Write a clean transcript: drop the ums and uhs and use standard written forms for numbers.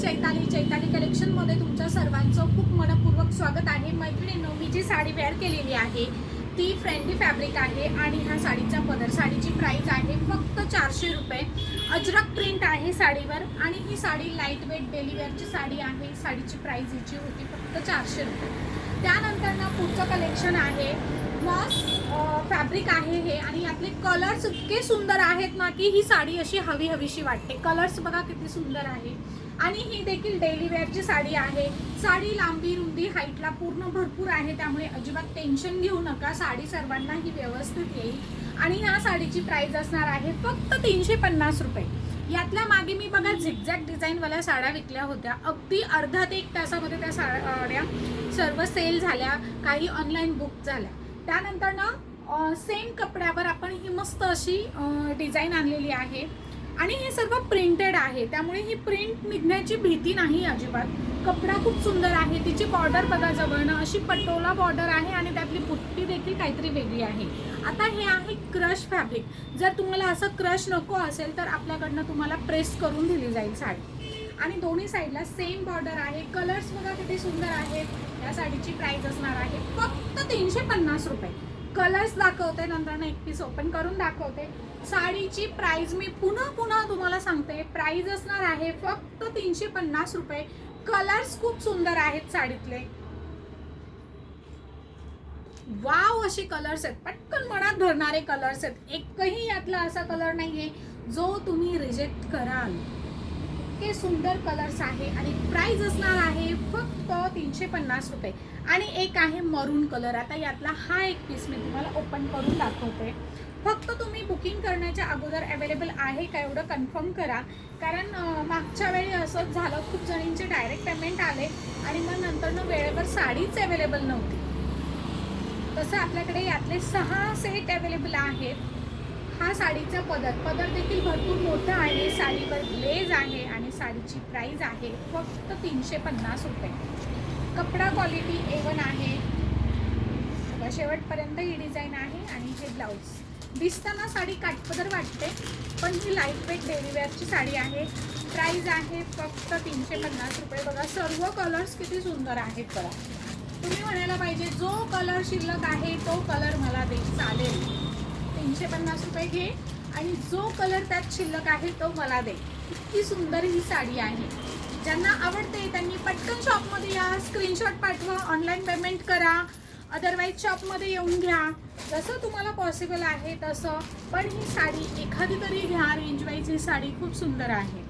चैताली कलेक्शनमध्ये तुमच्या सर्वांचं खूप मनपूर्वक स्वागत आहे। मैत्रिणींनो, मी जी साडी वेअर केलेली आहे ती फ्रेंडली फॅब्रिक आहे आणि ह्या साडीचा पदर, साडीची प्राइस आहे फक्त 400 रुपये। अजरक प्रिंट आहे साडीवर आणि ही साडी लाईट वेट डेली वेअरची साडी आहे। साडीची प्राइस हिची होती फक्त 400 रुपये। त्यानंतर ना पुढचं कलेक्शन आहे मॉस फॅब्रिक आहे हे, आणि यातले कलर्स इतके सुंदर आहेत ना की ही साडी अशी हवीशी वाटते। कलर्स बघा किती सुंदर आहे आणि ही देखील डेली वेअरची साडी आहे। साडी लांबी रुंदी हाईटला पूर्ण भरपूर आहे, त्यामुळे अजिबात टेन्शन घेऊ नका, साडी सर्वांनाही व्यवस्थित येईल। आणि ह्या साडीची प्राइस असणार आहे फक्त 350 रुपये। यातल्या मागे मी बघा झिगझॅग डिझाईनवाल्या साड्या विकल्या होत्या, अगदी अर्धा ते 1 तासामध्ये त्या साड्या सर्व सेल झाल्या, काही ऑनलाईन बुक झाल्या। त्यानंतर ना सेम कपड्यावर आपण ही मस्त अशी डिझाईन आणलेली आहे आणि हे सर्व प्रिंटेड आहे, त्यामुळे ही प्रिंट निघण्याची भीती नाही अजिबात। कपडा खूप सुंदर आहे, तिची बॉर्डर बघा जवळनं अशी पटोला बॉर्डर आहे आणि त्यातली बुट्टी देखील काहीतरी वेगळी आहे। आता हे आहे क्रश फॅब्रिक, जर तुम्हाला असं क्रश नको असेल तर आपल्याकडनं तुम्हाला प्रेस करून दिली जाईल साडी, आणि दोन्ही साईडला सेम बॉर्डर आहे। कलर्स बघा किती सुंदर आहेत। या साडीची प्राइस असणार आहे फक्त 350 रुपये। कलर्स दाखवते, नंतर एक पीस ओपन करून दाखवते। साडीची प्राइस मी पुन्हा तुम्हाला सांगते, प्राइस असणार आहे फक्त 350 रुपये। कलर्स खूप सुंदर आहेत साडीतले, वाव असे कलर्स आहेत, पटकन मनात धरणारे कलर्स आहेत। एकही यातला असा कलर नाहीये जो तुम्ही रिजेक्ट कराल, इतके सुंदर कलर्स आहे आणि प्राइस असणार आहे फक्त 350 रुपये। आणि एक आहे मरून कलर, आता यातला हा एक पीस मी तुम्हाला ओपन करून दाखवते। फक्त तुम्ही बुकिंग करण्याच्या अगोदर अवेलेबल आहे का एवढं कन्फर्म करा, कारण मागच्या वेळी असंच झालं, खूप जणींचे डायरेक्ट पेमेंट आले आणि मग नंतर वेळेवर साडीच अवेलेबल नव्हती। तसं आपल्याकडे यातले 6 सेट अवेलेबल आहेत। हा साडीचा पदर देखील भरपूर मोठा आहे, साडीवर ग्लेज आहे आणि साडीची प्राइस आहे फक्त 350 रुपये। कपडा क्वालिटी A1 आहे, शेवटपर्यंत ही डिझाईन आहे आणि हे ब्लाउज। दिसताना साडी काठपदर वाटते, पण ही लाईट वेट डेली वेअरची साडी आहे। प्राइस आहे फक्त 350 रुपये। बघा सर्व कलर्स किती सुंदर आहेत बघा। तुम्ही म्हणायला पाहिजे जो कलर शिल्लक आहे तो कलर मला दे, चालेल, 350 रुपये घे आणि जो कलर त्यात शिल्लक आहे तो मला दे। इतकी सुंदर ही साडी आहे। ज्यांना आवडते त्यांनी पटकन शॉपमध्ये या, स्क्रीनशॉट पाठवा, ऑनलाईन पेमेंट करा, अदरवाईज शॉपमध्ये येऊन घ्या, जसं तुम्हाला पॉसिबल आहे तसं। पण ही साडी एखादी तरी घ्या, रेंज वाईज ही साडी खूप सुंदर आहे।